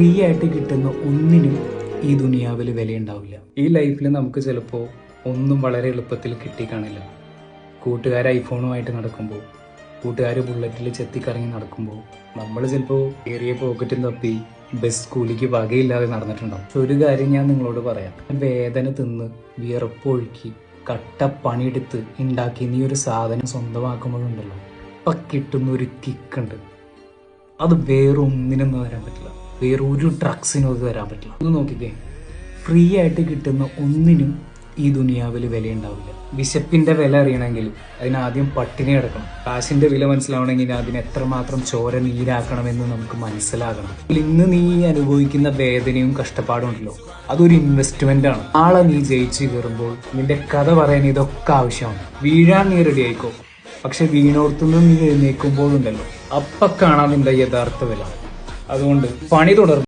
Free ആയിട്ട് കിട്ടുന്ന ഒന്നിനും ഈ ദുനിയാവിൽ വിലയുണ്ടാവില്ല. ഈ ലൈഫിൽ നമുക്ക് ചിലപ്പോൾ ഒന്നും വളരെ എളുപ്പത്തിൽ കിട്ടിക്കാണില്ല. കൂട്ടുകാർ ഐഫോണുമായിട്ട് നടക്കുമ്പോൾ, കൂട്ടുകാർ ബുള്ളറ്റിൽ ചെത്തിക്കറങ്ങി നടക്കുമ്പോൾ, നമ്മൾ ചിലപ്പോൾ ഏറിയ പോക്കറ്റും തപ്പി ബസ് കൂലിക്ക് വകയില്ലാതെ നടന്നിട്ടുണ്ടാവും. ഒരു കാര്യം ഞാൻ നിങ്ങളോട് പറയാം, വേദന തിന്ന് വിയർപ്പൊഴുക്കി കട്ട പണിയെടുത്ത് ഉണ്ടാക്കി നീ ഒരു സാധനം സ്വന്തമാക്കുമ്പോഴുണ്ടല്ലോ, അപ്പം കിട്ടുന്ന ഒരു കിക്കുണ്ട്. അത് വേറൊന്നിനൊന്നും വരാൻ പറ്റില്ല, വേറൊരു ഡ്രഗ്സിനും അത് വരാൻ പറ്റില്ല. ഒന്ന് നോക്കിക്കേ, ഫ്രീ ആയിട്ട് കിട്ടുന്ന ഒന്നിനും ഈ ദുനിയാവിൽ വിലയുണ്ടാവില്ല. വിശപ്പിന്റെ വില അറിയണമെങ്കിൽ അതിനാദ്യം പട്ടിണി കിടക്കണം. കാശിന്റെ വില മനസ്സിലാവണമെങ്കിൽ അതിന് എത്രമാത്രം ചോര നീരാക്കണമെന്ന് നമുക്ക് മനസ്സിലാകണം. ഇന്ന് നീ അനുഭവിക്കുന്ന വേദനയും കഷ്ടപ്പാടും ഉണ്ടല്ലോ, അതൊരു ഇൻവെസ്റ്റ്മെന്റ് ആണ്. നാളെ നീ ജയിച്ചു കയറുമ്പോൾ നിന്റെ കഥ പറയാൻ ഇതൊക്കെ ആവശ്യമാണ്. വീഴാൻ നീ റെഡി ആയിക്കോ, പക്ഷെ വീണോർത്തുനിന്ന് നീ എഴുന്നേൽക്കുമ്പോഴുണ്ടല്ലോ, അപ്പൊ കാണാൻ നിന്റെ യഥാർത്ഥ വില. അതുകൊണ്ട് പണി തുടർന്നു.